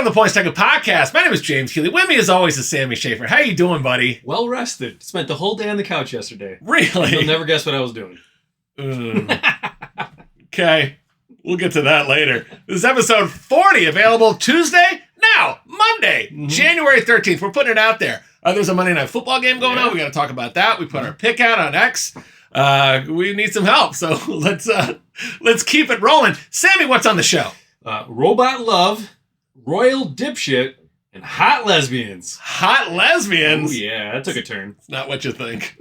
Welcome to the Points Taken Podcast. My name is James Keeley. With me, as always, is Sammy Schaefer. How you doing, buddy? Well rested. Spent the whole day on the couch yesterday. Really? You'll never guess what I was doing. Okay. We'll get to that later. This is episode 40, available Tuesday, now, Monday, January 13th. We're putting it out there. There's a Monday Night Football game going on. We got to talk about that. We put our pick out on X. We need some help, so let's keep it rolling. Sammy, what's on the show? Robot love, royal dipshit, and hot lesbians. Hot lesbians? Oh, yeah, that took a turn. It's not what you think.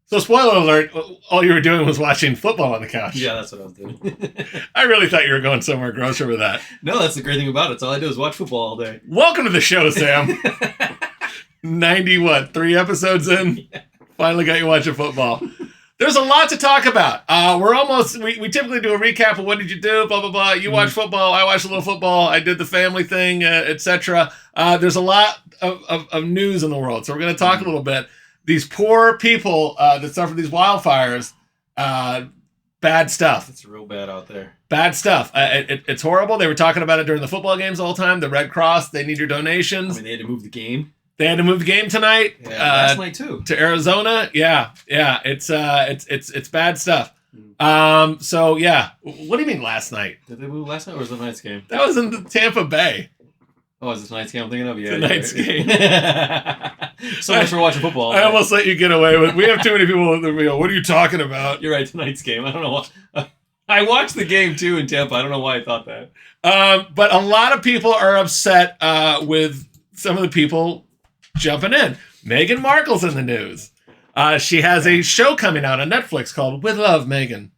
So, spoiler alert, all you were doing was watching football on the couch. Yeah, that's what I was doing. I really thought you were going somewhere grosser with that. No, that's the great thing about it. It's all I do is watch football all day. Welcome to the show, Sam. 3 episodes in? Yeah. Finally got you watching football. There's a lot to talk about. We typically do a recap of what did you do, blah, blah, blah. You watch football, I watched a little football, I did the family thing, etc. There's a lot of news in the world, so we're going to talk a little bit. These poor people that suffer these wildfires, bad stuff. It's real bad out there. Bad stuff. It's horrible. They were talking about it during the football games all the time. The Red Cross, they need your donations. I mean, they had to move the game. They had to move the game tonight. Yeah, last night too. To Arizona. Yeah. It's bad stuff. So yeah. What do you mean last night? Did they move last night or was it tonight's game? That was in Tampa Bay. Oh, is it tonight's game I'm thinking of? Yeah. Tonight's game. So much for watching football. I almost let you get away with. We have too many people that go, what are you talking about? You're right. Tonight's game. I don't know why. I watched the game too in Tampa. I don't know why I thought that. But a lot of people are upset with some of the people jumping in. Meghan Markle's in the news. She has a show coming out on Netflix called With Love, Meghan.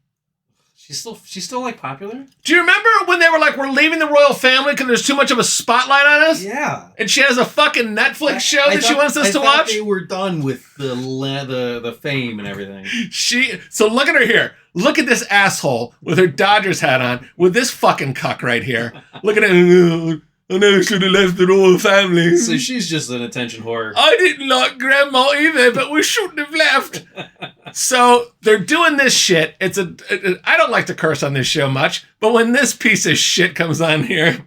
She's still like popular? Do you remember when they were like, we're leaving the royal family because there's too much of a spotlight on us? Yeah. And she has a fucking Netflix show that she wants us to watch? They were done with the fame and everything. So look at her here. Look at this asshole with her Dodgers hat on with this fucking cuck right here. Look at it. I never should have left the royal family. So she's just an attention whore. I didn't like Grandma either, but we shouldn't have left. So they're doing this shit. I don't like to curse on this show much, but when this piece of shit comes on here,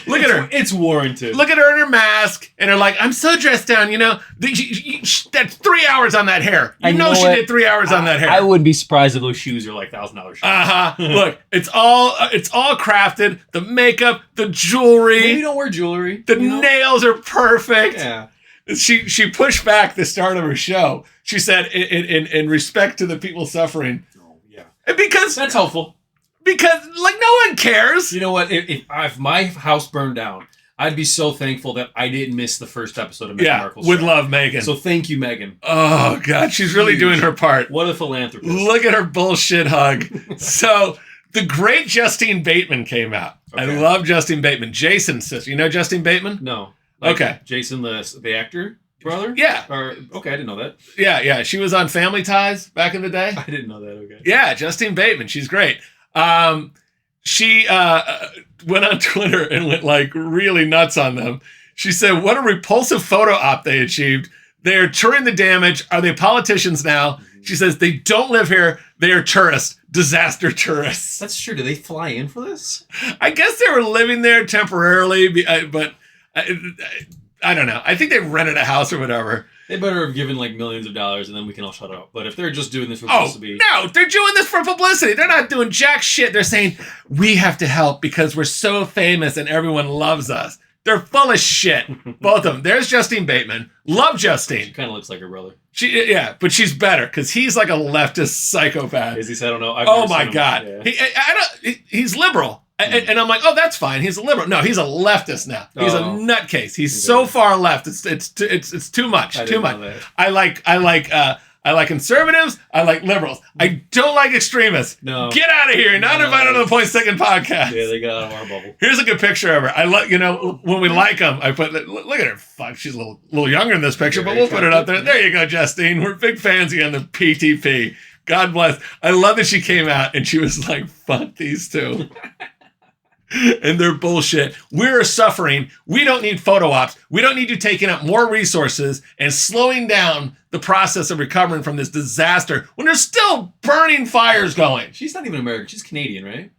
look at her. It's warranted. Look at her in her mask, and they're like, I'm so dressed down, you know. That's 3 hours on that hair. You know she did 3 hours on that hair. I wouldn't be surprised if those shoes are like $1,000 shoes. Look, it's all crafted. The makeup, the jewelry. Maybe don't wear jewelry. The nails are perfect. Yeah. She pushed back the start of her show. She said, in respect to the people suffering. Oh, yeah. Because that's helpful. Because, like, no one cares. You know what? If my house burned down, I'd be so thankful that I didn't miss the first episode of Meghan Markle's show. With love, Meghan. So thank you, Meghan. Oh, God. She's really doing her part. What a philanthropist. Look at her bullshit hug. So, the great Justine Bateman came out. Okay. I love Justine Bateman. Jason's sister. You know Justine Bateman? No. Okay. Jason, the actor? Brother? Yeah. Okay, I didn't know that. Yeah. She was on Family Ties back in the day. I didn't know that, okay. Yeah, Justine Bateman. She's great. She went on Twitter and went like really nuts on them. She said, what a repulsive photo op they achieved. They are touring the damage. Are they politicians now? She says, they don't live here. They are tourists. Disaster tourists. That's true. Do they fly in for this? I guess they were living there temporarily, but I don't know. I think they rented a house or whatever. They better have given like millions of dollars and then we can all shut up. But if they're just doing this for publicity. No, they're doing this for publicity. They're not doing jack shit. They're saying, we have to help because we're so famous and everyone loves us. They're full of shit. Both of them. There's Justine Bateman. Love Justine. She kind of looks like her brother. Yeah, but she's better because he's like a leftist psychopath. Is he? I don't know. Oh my God. Yeah. He's liberal. And I'm like, oh, that's fine. He's a liberal. No, he's a leftist now. He's a nutcase. He's so far left. It's too much. Too much. I like conservatives. I like liberals. I don't like extremists. No. Get out of here. You're not invited on the Point Second podcast. Yeah, they got out of our bubble. Here's a good picture of her. I like, when we like them, I put, look at her. Fuck, she's a little younger in this picture, but we'll put it up there. There you go, Justine. We're big fans of you on the PTP. God bless. I love that she came out and she was like, fuck these two. And they're bullshit. We're suffering. We don't need photo ops. We don't need you taking up more resources and slowing down the process of recovering from this disaster when there's still burning fires going. She's not even American. She's Canadian, right?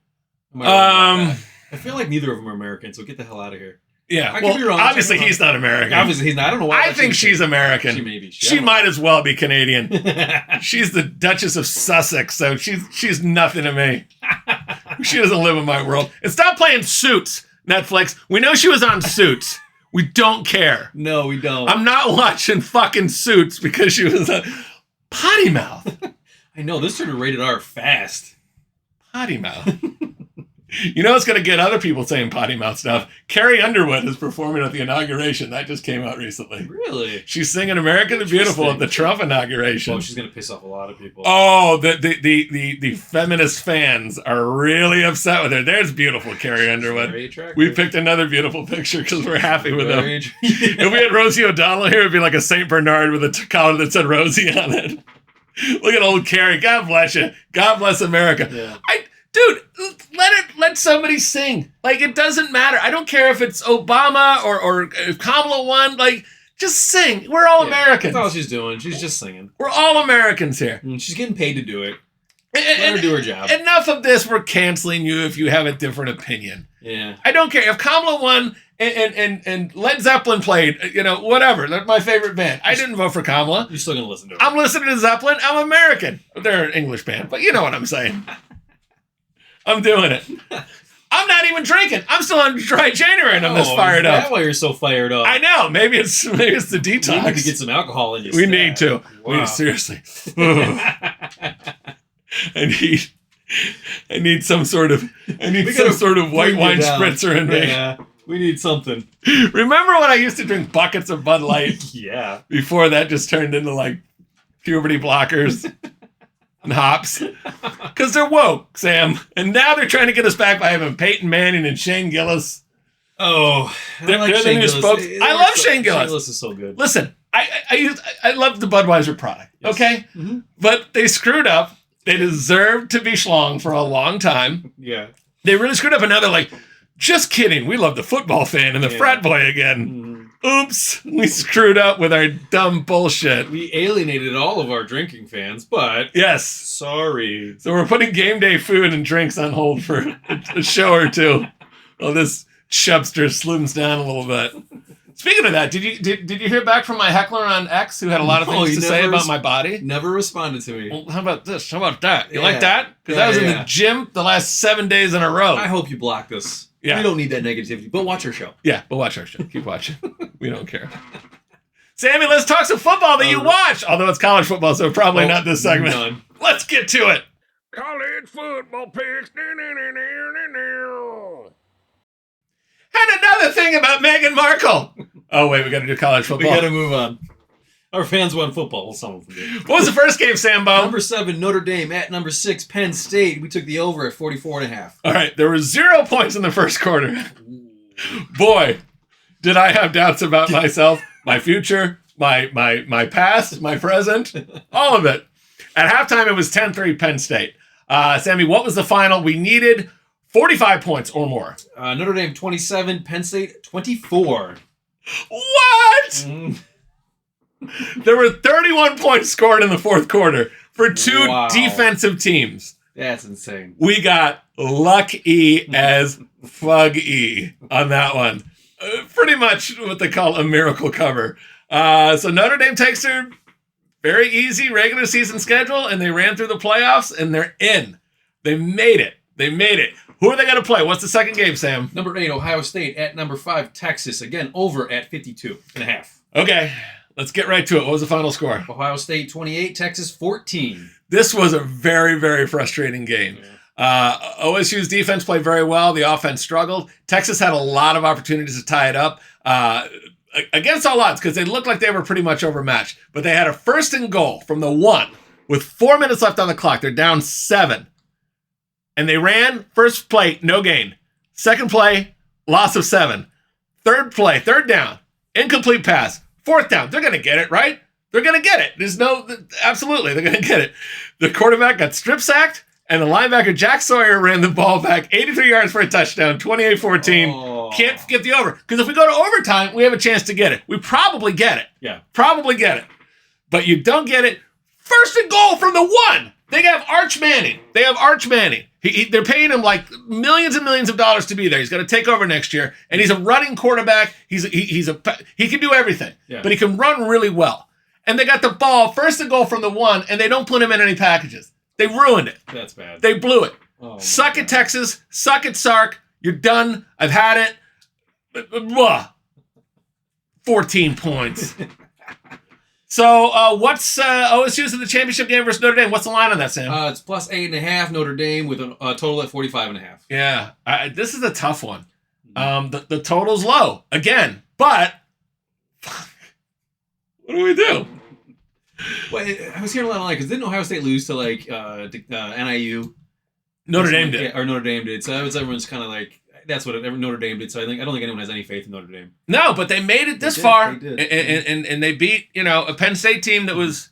Am I wrong about that? I feel like neither of them are American, so get the hell out of here. Yeah, I could be wrong. obviously he's not American. Obviously he's not. I don't know why. I think she's American. She may be. She might as well be Canadian. She's the Duchess of Sussex, so she's nothing to me. She doesn't live in my world. And stop playing Suits, Netflix. We know she was on Suits. We don't care. No, we don't. I'm not watching fucking Suits because she was a potty mouth. I know, this turned to rated R fast. Potty mouth. You know what's going to get other people saying potty mouth stuff? Carrie Underwood is performing at the inauguration. That just came out recently. Really? She's singing American the Beautiful at the Trump inauguration. Oh, she's going to piss off a lot of people. Oh, the feminist fans are really upset with her. There's beautiful Carrie Underwood. Very attractive. We picked another beautiful picture because we're happy with them. If we had Rosie O'Donnell here, it'd be like a St. Bernard with a collar that said Rosie on it. Look at old Carrie. God bless you. God bless America. Yeah. Dude, let somebody sing. Like, it doesn't matter. I don't care if it's Obama or if Kamala won. Like, just sing. We're all Americans. That's all she's doing. She's just singing. We're all Americans here. She's getting paid to do it. Let her do her job. Enough of this. We're canceling you if you have a different opinion. Yeah. I don't care. If Kamala won and Led Zeppelin played, whatever. They're my favorite band. I didn't vote for Kamala. You're still going to listen to her. I'm listening to Zeppelin. I'm American. They're an English band, but you know what I'm saying. I'm doing it. I'm not even drinking. I'm still on dry January and I'm this fired up. That's why you're so fired up. I know. Maybe it's the detox. You need to get some alcohol in you. We need to. Wow. Seriously. I need some sort of white wine spritzer in me. Yeah. We need something. Remember when I used to drink buckets of Bud Light? Yeah. Before that just turned into like puberty blockers. And hops. Because they're woke, Sam. And now they're trying to get us back by having Peyton Manning and Shane Gillis. Oh, they're the new spokes. I love Shane Gillis. Shane Gillis is so good. Listen, I love the Budweiser product, yes. Okay? Mm-hmm. But they screwed up. They deserved to be schlong for a long time. Yeah. They really screwed up another, like, just kidding. We love the football fan and the frat boy again. Mm-hmm. Oops, we screwed up with our dumb bullshit. We alienated all of our drinking fans, but... Yes. Sorry. So we're putting game day food and drinks on hold for a show or two. Well, this chubster slims down a little bit. Speaking of that, did you hear back from my heckler on X who had a lot of things to say about my body? Never responded to me. Well, how about this? How about that? You like that? Because I was in the gym the last 7 days in a row. I hope you block this. Yeah. We don't need that negativity, but watch our show. Yeah, but watch our show. Keep watching. We don't care. Sammy, let's talk some football that you watch. Although it's college football, so probably not this segment. None. Let's get to it. College football picks. And another thing about Meghan Markle. Oh, wait, we got to do college football. We got to move on. Our fans want football. Well, some of them do. What was the first game, Sambo? Number 7, Notre Dame at number 6, Penn State. We took the over at 44.5. All right, there were 0 points in the first quarter. Boy, did I have doubts about myself, my future, my past, my present, all of it. At halftime, it was 10-3 Penn State. Sammy, what was the final? We needed 45 points or more. Notre Dame 27, Penn State 24. What? There were 31 points scored in the fourth quarter for two defensive teams. That's insane. We got lucky as fuggy on that one. Pretty much what they call a miracle cover. So Notre Dame takes their very easy regular season schedule and they ran through the playoffs and they're in. They made it. Who are they going to play? What's the second game, Sam? Number 8, Ohio State at number 5, Texas. Again, over at 52.5. Okay. Let's get right to it. What was the final score? Ohio State 28, Texas 14. This was a very, very frustrating game. OSU's defense played very well. The offense struggled. Texas had a lot of opportunities to tie it up against all odds because they looked like they were pretty much overmatched. But they had a 1st and goal from the 1 with 4 minutes left on the clock. They're down 7. And they ran. First play, no gain. Second play, loss of 7. Third play, third down, incomplete pass. 4th down, they're going to get it, right? They're going to get it. Absolutely, they're going to get it. The quarterback got strip sacked, and the linebacker, Jack Sawyer, ran the ball back 83 yards for a touchdown, 28-14. Oh. Can't get the over. Because if we go to overtime, we have a chance to get it. We probably get it. Yeah. Probably get it. But you don't get it. 1st and goal from the 1. They have Arch Manning. They're paying him like millions and millions of dollars to be there. He's going to take over next year, and he's a running quarterback. He can do everything, but he can run really well. And they got the ball first and goal from the 1, and they don't put him in any packages. They ruined it. That's bad. They blew it. Oh, suck it, Texas. Suck it, Sark. You're done. I've had it. 14 points. So what's OSU's in the championship game versus Notre Dame? What's the line on that, Sam? It's plus 8.5 Notre Dame with a total at 45.5. Yeah, this is a tough one. The total's low again, but what do we do? Well, I was hearing a lot online because didn't Ohio State lose to NIU? Notre Dame did, or Notre Dame did. So everyone's kind of like, that's what Notre Dame did. So I don't think anyone has any faith in Notre Dame. No, but they made it this far, and they beat a Penn State team that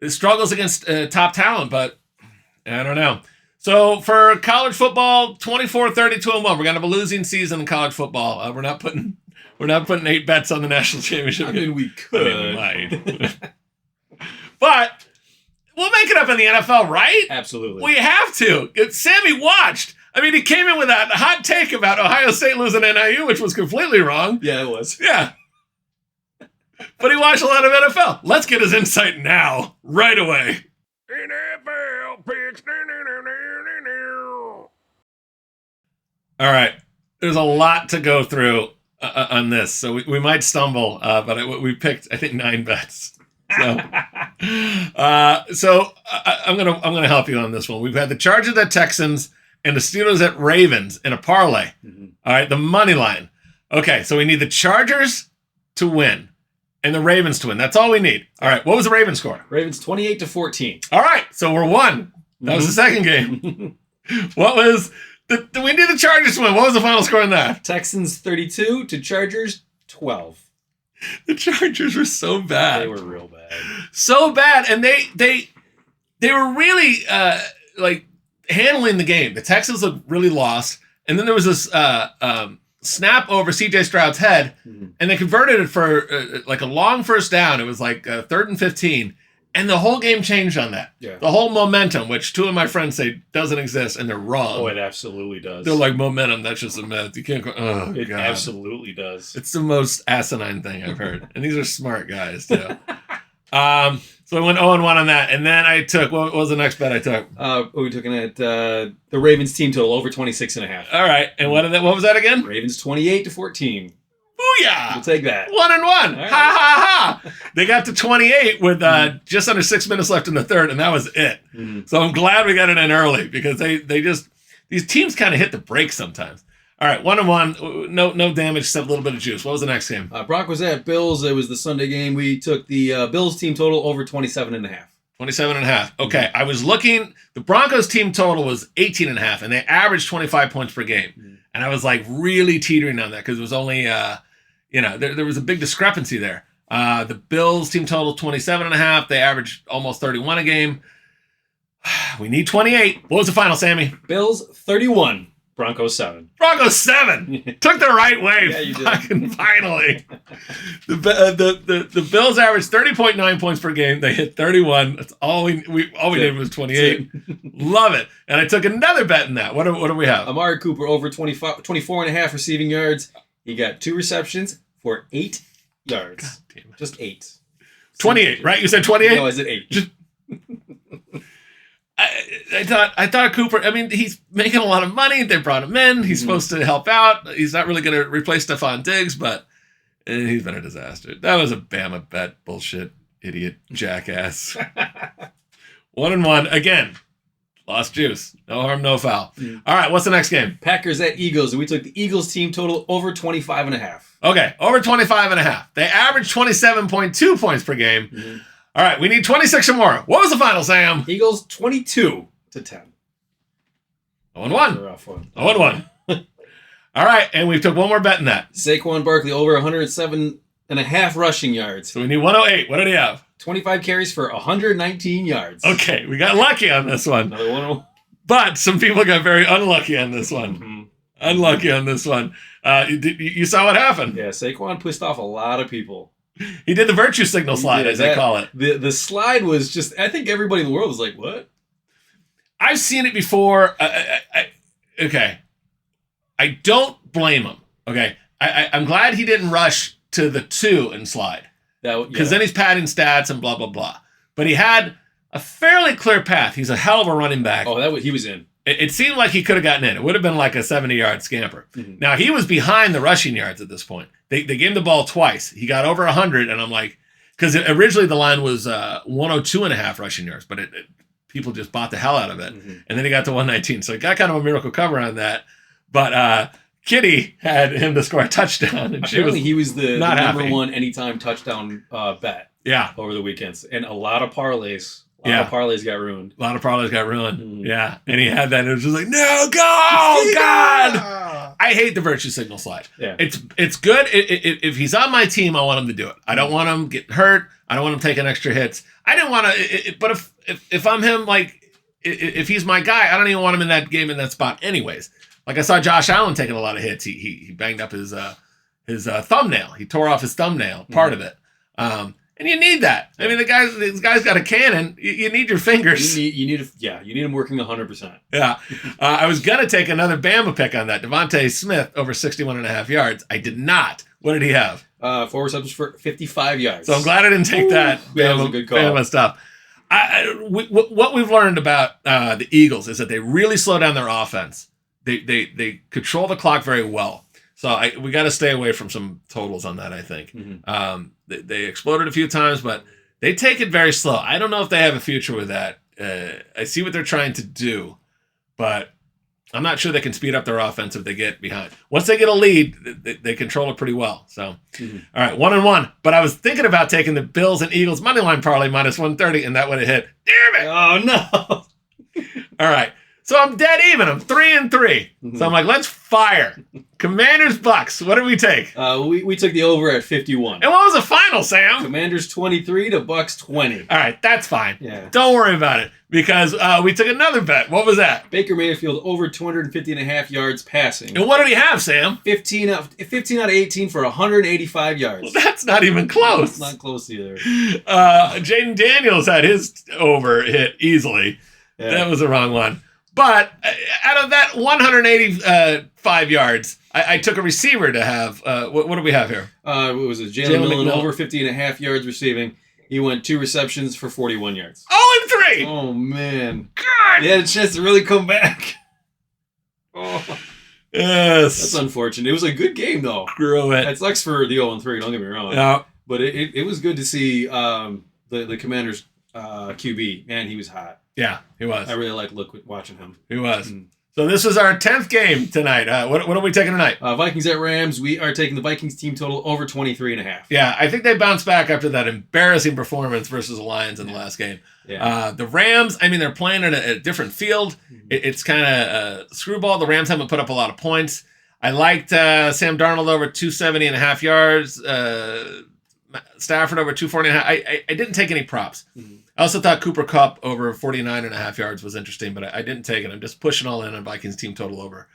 struggles against top talent. But I don't know. So for college football, 24-32-1, we're gonna have a losing season in college football. We're not putting 8 bets on the national championship. I mean, we could. We might. But we'll make it up in the NFL, right? Absolutely. We have to. Sammy watched. I mean, he came in with that hot take about Ohio State losing NIU, which was completely wrong. Yeah, it was. Yeah. But he watched a lot of NFL. Let's get his insight now, right away. NFL picks. All right. There's a lot to go through on this, so we might stumble, but we picked, I think, 9 bets. So, I'm gonna help you on this one. We've had the Chargers at Texans and the Steelers at Ravens in a parlay. Mm-hmm. All right, the money line. Okay, so we need the Chargers to win and the Ravens to win. That's all we need. All right, what was the Ravens score? Ravens 28-14. All right, so we're 1. That was the second game. What was we need the Chargers to win? What was the final score in that? Texans 32 to Chargers 12. The Chargers were so bad. They were real bad. So bad. And they were really handling the game. The Texans looked really lost. And then there was this snap over CJ Stroud's head, and they converted it for a long first down. It was 3rd and 15. And the whole game changed on that. Yeah. The whole momentum, which 2 of my friends say doesn't exist, and they're wrong. Oh, it absolutely does. They're like, momentum, that's just a myth. You can't go, oh, it God. Absolutely does. It's the most asinine thing I've heard. And these are smart guys, too. So I went 0-1 on that. And then I took, what was the next bet I took? We were looking at the Ravens team total over 26.5. All right. And what was that again? Ravens 28-14. Booyah! We'll take that. 1-1. Right. Ha ha ha! They got to 28 with just under 6 minutes left in the third, and that was it. Mm-hmm. So I'm glad we got it in early because these teams kind of hit the brakes sometimes. All right, 1-1. No damage except a little bit of juice. What was the next game? Broncos at Bills. It was the Sunday game. We took the Bills team total over 27.5. 27.5. Okay, I was looking. The Broncos team total was 18.5, and they averaged 25 points per game. Mm-hmm. And I was really teetering on that because it was only, there was a big discrepancy there. The Bills team total 27.5. They averaged almost 31 a game. We need 28. What was the final, Sammy? Bills 31. Broncos 7. Broncos 7. Took the right way. Yeah, you did. Fucking finally. The Bills averaged 30.9 points per game. They hit 31. That's all we did was 28. Love it. And I took another bet in that. What do we have? Amari Cooper over 24.5 receiving yards. He got 2 receptions for 8 yards. God damn it. Just 8. 28, right? You said 28? No, I said 8. I thought Cooper, I mean, he's making a lot of money. They brought him in. He's supposed to help out. He's not really going to replace Stephon Diggs, but he's been a disaster. That was a Bama bet. Bullshit. Idiot. Jackass. 1-1. Again, lost juice. No harm, no foul. All right, what's the next game? Packers at Eagles. We took the Eagles team total over 25.5. Okay, over 25.5. They averaged 27.2 points per game. Mm-hmm. All right, we need 26 or more. What was the final, Sam? Eagles 22-10. 0-1. Rough one. 0-1. All right, and we took one more bet in that. Saquon Barkley over 107.5 rushing yards. So we need 108. What did he have? 25 carries for 119 yards. Okay, we got lucky on this one. Another 1-0. But some people got very unlucky on this one. Mm-hmm. Unlucky on this one. You saw what happened. Yeah, Saquon pissed off a lot of people. He did the virtue signal slide, as they call it. The slide was just, I think everybody in the world was like, what? I've seen it before. Okay. I don't blame him. Okay. I'm glad he didn't rush to the 2 and slide. Because then he's padding stats and blah, blah, blah. But he had a fairly clear path. He's a hell of a running back. Oh, he was in. It seemed like he could have gotten in. It would have been like a 70-yard scamper. Mm-hmm. Now, he was behind the rushing yards at this point. They gave him the ball twice. He got over 100, and I'm like, because originally the line was 102.5 rushing yards, but people just bought the hell out of it. Mm-hmm. And then he got to 119. So he got kind of a miracle cover on that. But Kitty had him to score a touchdown. And apparently he was the number one anytime touchdown bet Yeah. over the weekends. And a lot of parlays. A lot of parlays got ruined. A lot of parlays got ruined. Mm. Yeah. And he had that. And it was just like, no, go, God. I hate the virtue signal slide. Yeah. It's good. If he's on my team, I want him to do it. I don't want him getting hurt. I don't want him taking extra hits. I didn't want to. But if I'm him, like, if he's my guy, I don't even want him in that game in that spot anyways. Like I saw Josh Allen taking a lot of hits. He banged up his thumbnail. He tore off his thumbnail, part of it. And you need that. I mean, this guy's got a cannon. You need your fingers. You need him working 100%. Yeah. I was going to take another Bama pick on that. Devontae Smith over 61.5 yards. I did not. What did he have? 4 receptions for 55 yards. So I'm glad I didn't take that. That was a good call. Bama stuff. What we've learned about the Eagles is that they really slow down their offense. They control the clock very well. So we got to stay away from some totals on that, I think. Mm-hmm. They exploded a few times, but they take it very slow. I don't know if they have a future with that. I see what they're trying to do, but I'm not sure they can speed up their offense if they get behind. Once they get a lead, they control it pretty well. So, All right, 1-1. But I was thinking about taking the Bills and Eagles money line parlay minus 130, and that would have hit. Damn it! Oh, no. All right. So I'm dead even. I'm 3-3. Mm-hmm. So I'm like, let's fire. Commanders Bucks. What did we take? We took the over at 51. And what was the final, Sam? Commanders 23 to Bucks 20. All right, that's fine. Yeah. Don't worry about it because we took another bet. What was that? Baker Mayfield over 250.5 yards passing. And what did he have, Sam? 15 out of 18 for 185 yards. Well, that's not even close. It's not close either. Jaden Daniels had his over hit easily. Yeah. That was the wrong one. But out of that 185 yards, I took a receiver to have. What do we have here? It was a Jalen Millen over 50.5 yards receiving. He went 2 receptions for 41 yards. 0-3. Oh, man. God. He had a chance to really come back. Oh. Yes. That's unfortunate. It was a good game, though. Screw it. It sucks for the 0-3, don't get me wrong. Yeah. But it was good to see the Commanders' QB. Man, he was hot. Yeah, he was. I really like watching him. He was. So this is our 10th game tonight. What are we taking tonight? Vikings at Rams. We are taking the Vikings team total over 23.5. Yeah, I think they bounced back after that embarrassing performance versus the Lions in the last game. Yeah. The Rams, I mean, they're playing at a different field. Mm-hmm. It's kind of screwball. The Rams haven't put up a lot of points. I liked Sam Darnold over 270.5 yards. Stafford over 240.5. I didn't take any props. Mm-hmm. I also thought Cooper Kupp over 49.5 yards was interesting, but I didn't take it. I'm just pushing all in on Vikings team total over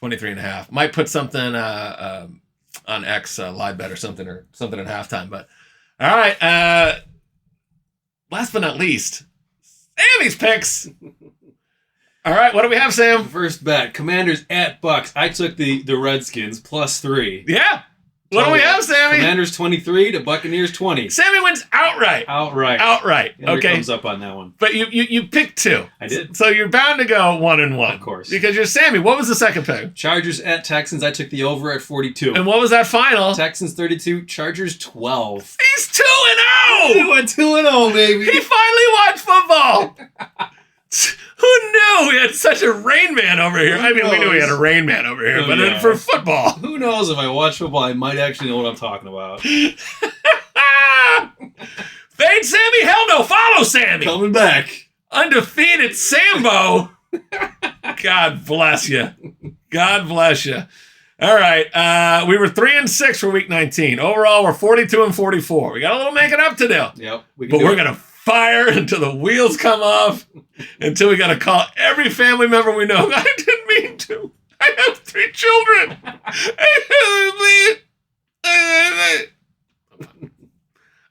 23.5. Might put something on X live bet or something at halftime. But all right, last but not least, Sammy's picks. All right, what do we have, Sam? First bet: Commanders at Bucks. I took the Redskins +3. Yeah. What do we have, Sammy? Commanders 23 to Buccaneers 20. Sammy wins outright. Okay. Thumbs up on that one. But you picked 2. I did. So you're bound to go 1-1. Of course. Because you're Sammy. What was the second pick? Chargers at Texans. I took the over at 42. And what was that final? Texans 32, Chargers 12. He's 2-0. He went 2-0, baby. He finally watched football. Who knew we had such a Rain Man over here? I mean, we knew we had a Rain Man over here, but then for football. Who knows? If I watch football, I might actually know what I'm talking about. Fade Sammy? Hell no. Follow Sammy. Coming back. Undefeated Sambo. God bless you. God bless you. All right. We were 3-6 for week 19. Overall, we're 42-44. We got a little making up to do. Yep. We're going to fire until the wheels come off, until we got to call every family member we know. I didn't mean to. I have 3 children.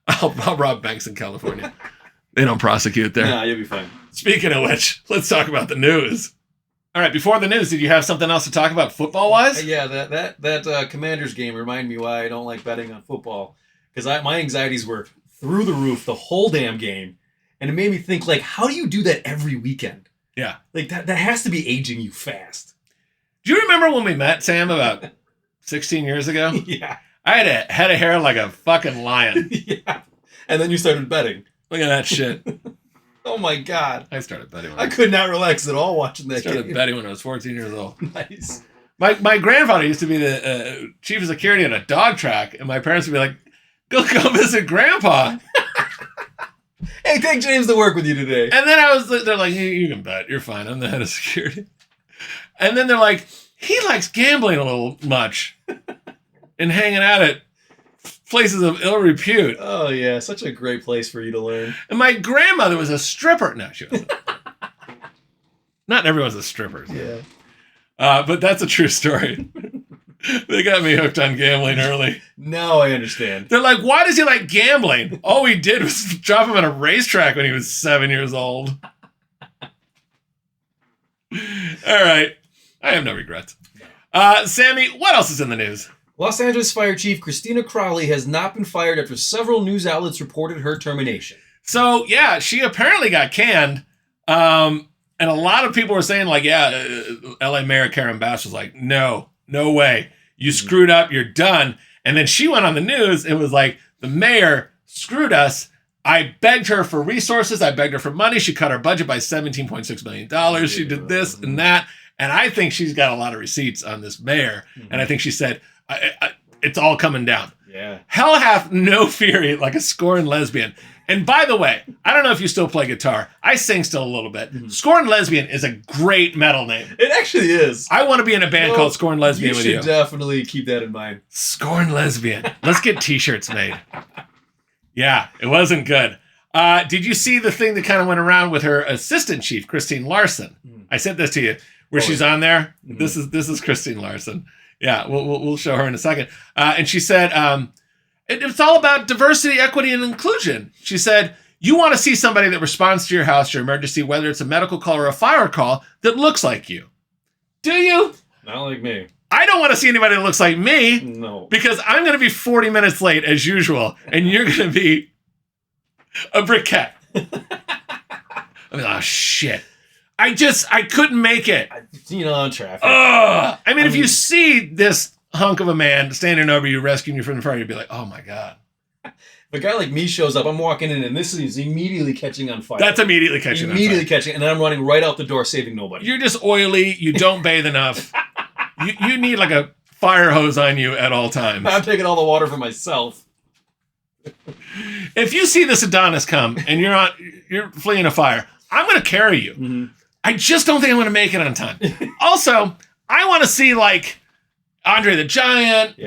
I'll rob banks in California. They don't prosecute there. Nah, you'll be fine. Speaking of which, let's talk about the news. All right, before the news, did you have something else to talk about football-wise? Yeah, that Commanders game reminded me why I don't like betting on football. Because my anxieties were through the roof the whole damn game. And it made me think, like, how do you do that every weekend? Yeah. Like, that has to be aging you fast. Do you remember when we met, Sam, about 16 years ago? Yeah. I had a head of hair like a fucking lion. Yeah. And then you started betting. Look at that shit. Oh, my God. I started betting. I could not relax at all watching that game. I started betting when I was 14 years old. Nice. My grandfather used to be the chief of security at a dog track, and my parents would be like, go visit Grandpa. Hey, take James to work with you today. And then they're like, you can bet. You're fine. I'm the head of security. And then they're like, he likes gambling a little much and hanging out at places of ill repute. Oh, yeah. Such a great place for you to learn. And my grandmother was a stripper. No, she wasn't. Not everyone's a stripper. Yeah. But that's a true story. They got me hooked on gambling early. Now I understand. They're like, why does he like gambling? All we did was drop him at a racetrack when he was 7 years old. All right. I have no regrets. Sammy, what else is in the news? Los Angeles Fire Chief Christina Crowley has not been fired after several news outlets reported her termination. So, yeah, she apparently got canned. And a lot of people were saying, like, LA Mayor Karen Bass was like, no way. You screwed up. You're done. And then she went on the news. It was like, the mayor screwed us. I begged her for resources. I begged her for money. She cut her budget by $17.6 million. She did this and that. And I think she's got a lot of receipts on this mayor. And I think she said, it's all coming down. Yeah. Hell hath no fury like a scorned lesbian. And by the way, I don't know if you still play guitar. I sing still a little bit. Scorned Lesbian is a great metal name. It actually is. I want to be in a band called Scorned Lesbian with you. You should definitely keep that in mind. Scorned Lesbian. Let's get t-shirts made. Yeah, it wasn't good. Did you see the thing that kind of went around with her assistant chief, Christine Larson? I sent this to you, where she's on there. This is Christine Larson. Yeah, we'll show her in a second. And she said, it's all about diversity, equity, and inclusion. She said, you want to see somebody that responds to your house, your emergency, whether it's a medical call or a fire call, that looks like you. Do you? Not like me. I don't want to see anybody that looks like me. No. Because I'm going to be 40 minutes late as usual, and you're going to be a briquette. I mean, oh, shit. I couldn't make it. Traffic. I mean, if you see this hunk of a man standing over you, rescuing you from the fire, you'd be like, oh my God. If a guy like me shows up, I'm walking in and this is immediately catching on fire. That's immediately catching on fire. Catching, and then I'm running right out the door, saving nobody. You're just oily. You don't bathe enough. You need like a fire hose on you at all times. I'm taking all the water for myself. If you see this Adonis come and you're fleeing a fire, I'm going to carry you. Mm-hmm. I just don't think I'm going to make it on time. Also, I want to see like Andre the Giant,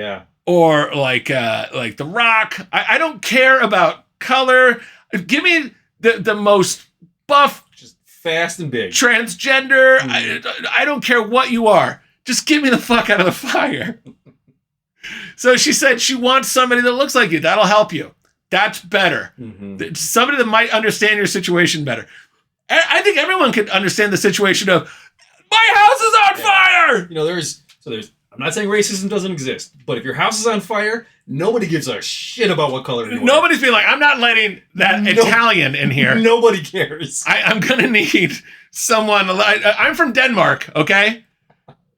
or like The Rock. I don't care about color. Give me the most buff, just fast and big, transgender. I don't care what you are. Just get me the fuck out of the fire. So she said she wants somebody that looks like you. That'll help you. That's better. Mm-hmm. Somebody that might understand your situation better. I think everyone could understand the situation of, my house is on fire! There's I'm not saying racism doesn't exist, but if your house is on fire, nobody gives a shit about what color you are. Nobody's being like, I'm not letting that Italian in here. Nobody cares. I'm going to need someone. I'm from Denmark, okay?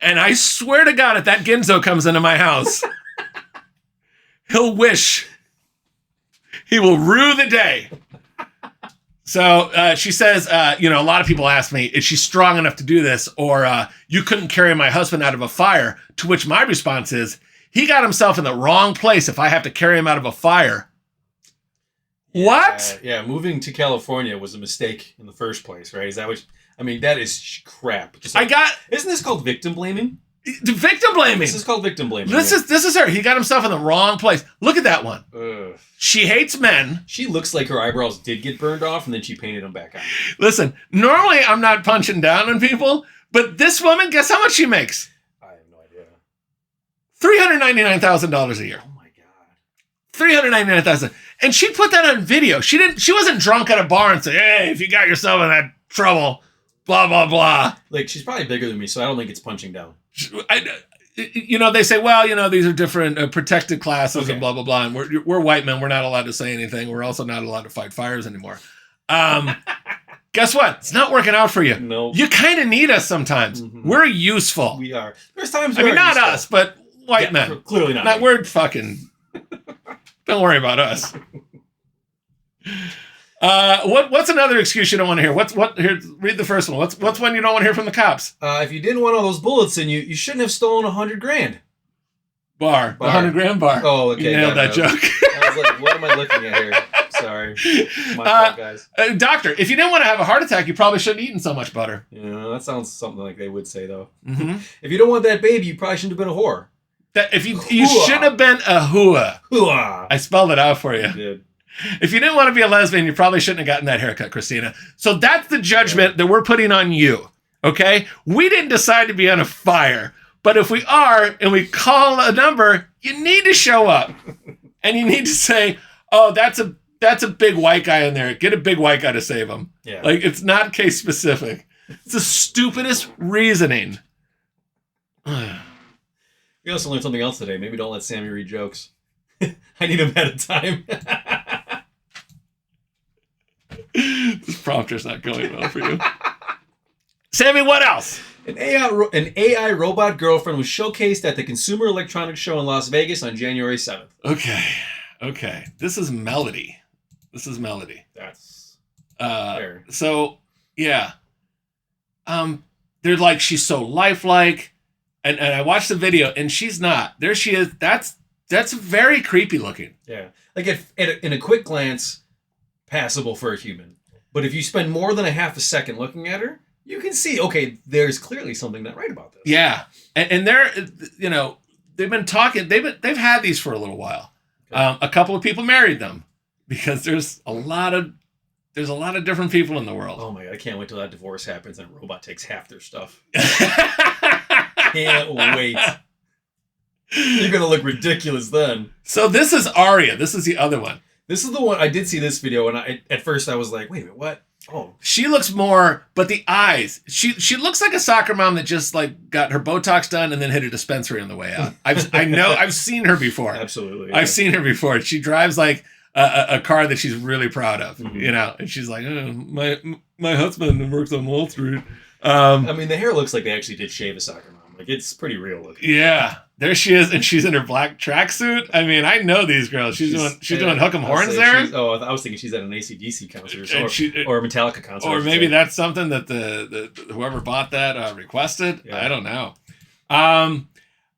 And I swear to God, if that Ginzo comes into my house, he'll wish he will rue the day. So she says, a lot of people ask me, is she strong enough to do this? Or you couldn't carry my husband out of a fire. To which my response is, he got himself in the wrong place if I have to carry him out of a fire. What? Yeah, moving to California was a mistake in the first place, right? Is that what? That is crap. Isn't this called victim blaming? Victim blaming. This is called victim blaming. This is her. He got himself in the wrong place. Look at that one. Ugh. She hates men. She looks like her eyebrows did get burned off and then she painted them back on. Listen, normally I'm not punching down on people, but this woman, guess how much she makes? I have no idea. $399,000 a year. Oh my God. $399,000. And she put that on video. She wasn't drunk at a bar and say, hey, if you got yourself in that trouble, blah, blah, blah. Like, she's probably bigger than me, so I don't think it's punching down. They say, well, these are different protected classes and blah, blah, blah. And we're white men. We're not allowed to say anything. We're also not allowed to fight fires anymore. Guess what? It's not working out for you. No. You kind of need us sometimes. Mm-hmm. We're useful. We are. There's times not useful. Us, but white men. Clearly not. We're fucking... Don't worry about us. What's another excuse you don't want to hear? Here, read the first one. What's one you don't want to hear from the cops? If you didn't want all those bullets in you, you shouldn't have stolen $100,000. Bar. The $100,000 bar. Oh, okay. You nailed that joke. I was like, what am I looking at here? Sorry. My fault, guys. Doctor, if you didn't want to have a heart attack, you probably shouldn't have eaten so much butter. Yeah, that sounds something like they would say, though. Mm-hmm. If you don't want that baby, you probably shouldn't have been a whore. If you should have been a hooah. Hooah. I spelled it out for you. You did. If you didn't want to be a lesbian, you probably shouldn't have gotten that haircut, Christina. So that's the judgment that we're putting on you, okay? We didn't decide to be on a fire, but if we are and we call a number, you need to show up. And you need to say, oh, that's a big white guy in there. Get a big white guy to save him. Yeah. Like, it's not case specific. It's the stupidest reasoning. We also learned something else today. Maybe don't let Sammy read jokes. I need him at a time. This prompter's not going well for you. Sammy, what else? An AI robot girlfriend was showcased at the Consumer Electronics Show in Las Vegas on January 7th. Okay. This is Melody. That's fair. So, yeah. They're like, she's so lifelike. And I watched the video, and she's not. There she is. That's very creepy looking. Yeah. Like, in a quick glance, passable for a human. But if you spend more than a half a second looking at her, you can see, okay, there's clearly something not right about this. Yeah. And they're, they've been talking, they've had these for a little while. Okay. A couple of people married them because there's a lot of different people in the world. Oh my God, I can't wait till that divorce happens and a robot takes half their stuff. Can't wait. You're going to look ridiculous then. So this is Aria. This is the other one. This is the one, I did see this video, and at first I was like, wait a minute, what? Oh. She looks more, but the eyes, she looks like a soccer mom that just like got her Botox done and then hit a dispensary on the way out. I've seen her before. Absolutely. Yeah. I've seen her before. She drives like a car that she's really proud of, and she's like, oh, my husband works on Wall Street. I mean, the hair looks like they actually did shave a soccer mom. Like, it's pretty real looking. Yeah. There she is, and she's in her black tracksuit. I mean, I know these girls. She's doing hook 'em horns there. I was thinking she's at an AC/DC concert or a Metallica concert. Or maybe that's something that the whoever bought that requested. Yeah. I don't know.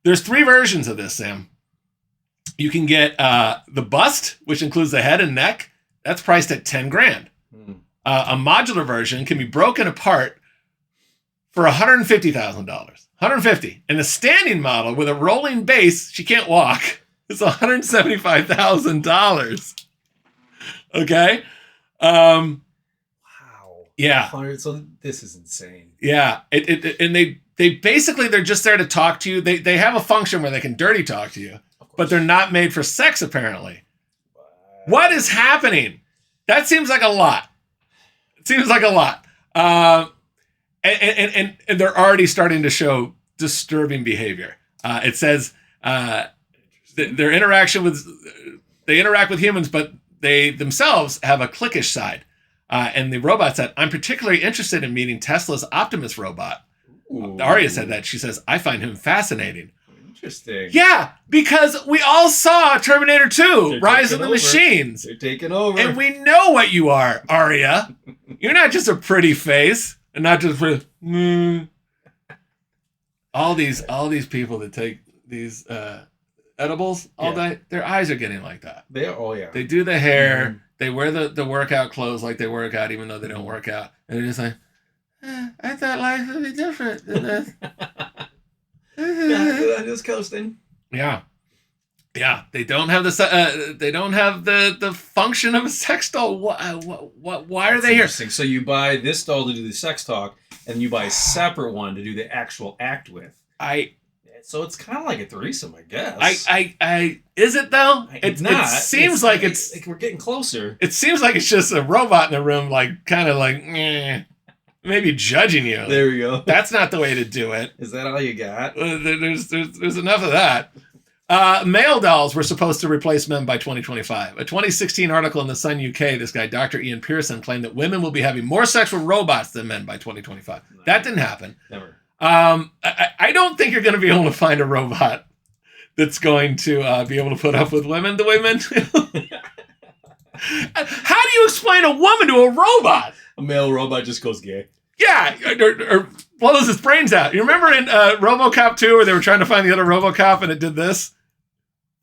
There's 3 versions of this, Sam. You can get the bust, which includes the head and neck. That's priced at $10,000. A modular version can be broken apart for $150,000. $150,000. And the standing model with a rolling base, she can't walk, is $175,000. Okay? Wow. Yeah. So this is insane. Yeah. And they basically, they're just there to talk to you. They have a function where they can dirty talk to you, but they're not made for sex, apparently. Wow. What is happening? That seems like a lot. And they're already starting to show disturbing behavior. It says they interact with humans, but they themselves have a cliquish side. And the robot said, I'm particularly interested in meeting Tesla's Optimus robot. Ooh. Aria said that. She says, I find him fascinating. Interesting. Yeah, because we all saw Terminator 2, Rise of the Machines. They're taking over. And we know what you are, Aria. You're not just a pretty face. And not just for all these people that take these edibles all day, their eyes are getting like that. They are, oh yeah. They do the hair, they wear the workout clothes like they work out even though they don't work out. And they're just like, I thought life would be different than this. I'm just coasting. Yeah. Yeah, they don't have the function of a sex doll. Why are they here? So you buy this doll to do the sex talk, and you buy a separate one to do the actual act with. So it's kind of like a threesome, I guess. I is it though? It's not. It seems like it's we're getting closer. It seems like it's just a robot in the room, like kind of like maybe judging you. There we go. That's not the way to do it. Is that all you got? There's enough of that. Male dolls were supposed to replace men by 2025. A 2016 article in the Sun UK, this guy, Dr. Ian Pearson, claimed that women will be having more sex with robots than men by 2025. No. That didn't happen. Never. I don't think you're going to be able to find a robot that's going to be able to put up with women the way men do. How do you explain a woman to a robot? A male robot just goes gay. Yeah, or blows his brains out. You remember in RoboCop 2 where they were trying to find the other RoboCop and it did this?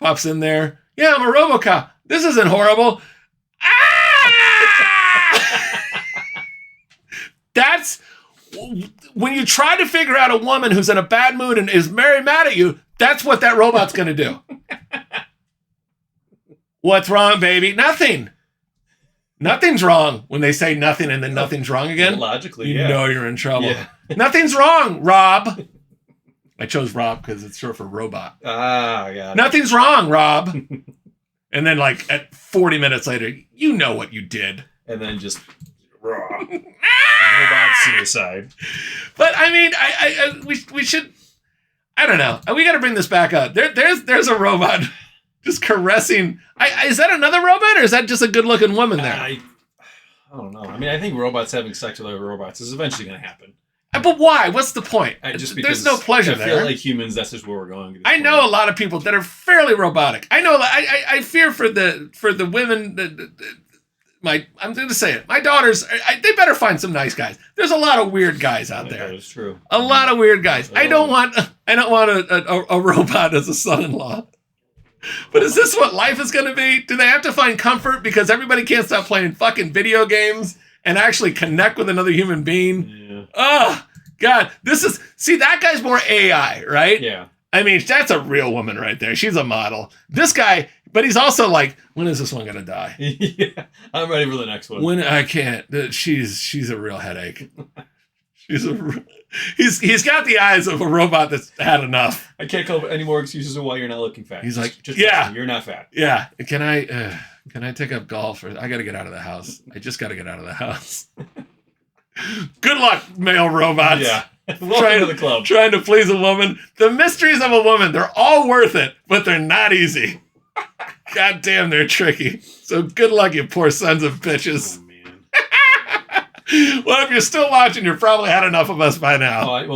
Pops in there. Yeah, I'm a RoboCop. This isn't horrible. Ah! That's when you try to figure out a woman who's in a bad mood and is very mad at you, that's what that robot's going to do. What's wrong, baby? Nothing. Nothing's wrong when they say nothing and then nothing's wrong again. Logically, you know you're in trouble. Yeah. Nothing's wrong, Rob. I chose Rob because it's short for robot. Ah, yeah. Nothing's wrong, Rob. And then like at 40 minutes later, you know what you did. And then just raw. Robot suicide. But I mean, we should. I don't know. We got to bring this back up. There's a robot just caressing. Is that another robot or is that just a good looking woman there? I don't know. I mean, I think robots having sex with other robots is eventually going to happen. But why? What's the point? Just because there's no pleasure there. I feel like humans, that's just where we're going. I know a lot of people that are fairly robotic. I know. I fear for the women. I'm going to say it. My daughters, they better find some nice guys. There's a lot of weird guys out there. That is true. A lot of weird guys. I don't want a robot as a son-in-law. But is this what life is going to be? Do they have to find comfort because everybody can't stop playing fucking video games and actually connect with another human being? Yeah. Oh, God. See, that guy's more AI, right? Yeah. I mean, that's a real woman right there. She's a model. This guy, but he's also like, when is this one going to die? Yeah, I'm ready for the next one. I can't. She's a real headache. He's got the eyes of a robot that's had enough. I can't come up with any more excuses of why you're not looking fat. He's like, just yeah, you're not fat. Yeah. Can I take up golf? I got to get out of the house. I just got to get out of the house. Good luck, male robots. Yeah. Welcome to the club. Trying to please a woman. The mysteries of a woman, they're all worth it, but they're not easy. God damn, they're tricky. So good luck, you poor sons of bitches. Oh, man. Well, if you're still watching, you've probably had enough of us by now. I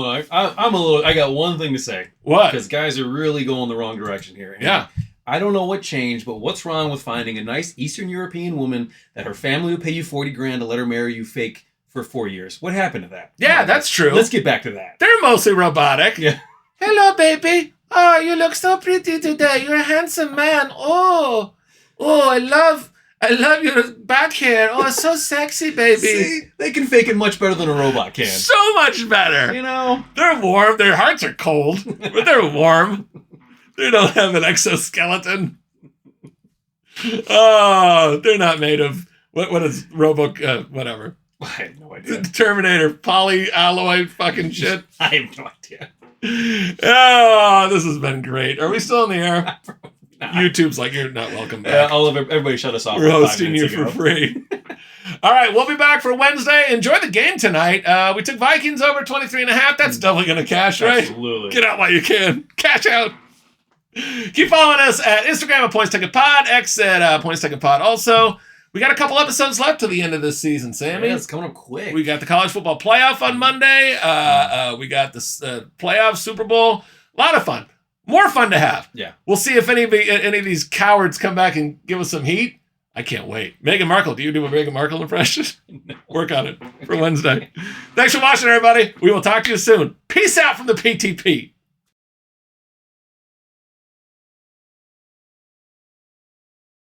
got one thing to say. What? Because guys are really going the wrong direction here. And yeah. I don't know what changed, but what's wrong with finding a nice Eastern European woman that her family would pay you $40,000 to let her marry you fake for 4 years? What happened to that? Yeah, that's true. Let's get back to that. They're mostly robotic. Yeah. Hello, baby. Oh, you look so pretty today. You're a handsome man. Oh, I love your back hair. Oh, it's so sexy, baby. See, they can fake it much better than a robot can. So much better. You know, they're warm. Their hearts are cold, but they're warm. They don't have an exoskeleton. Oh, they're not made of what is whatever. I have no idea. Terminator polyalloy fucking shit. I have no idea. Oh, this has been great. Are we still in the air? YouTube's like, you're not welcome back. Everybody shut us off. We're hosting you for free. All right, we'll be back for Wednesday. Enjoy the game tonight. We took Vikings over 23.5. That's definitely going to cash, right? Absolutely. Get out while you can. Cash out. Keep following us at Instagram at Points Taken Pod, X at Points Taken Pod also. We got a couple episodes left to the end of this season, Sammy. Yeah, it's coming up quick. We got the college football playoff on Monday. We got the playoff Super Bowl. A lot of fun. More fun to have. Yeah. We'll see if any of these cowards come back and give us some heat. I can't wait. Meghan Markle. Do you do a Meghan Markle impression? No. Work on it for Wednesday. Thanks for watching, everybody. We will talk to you soon. Peace out from the PTP.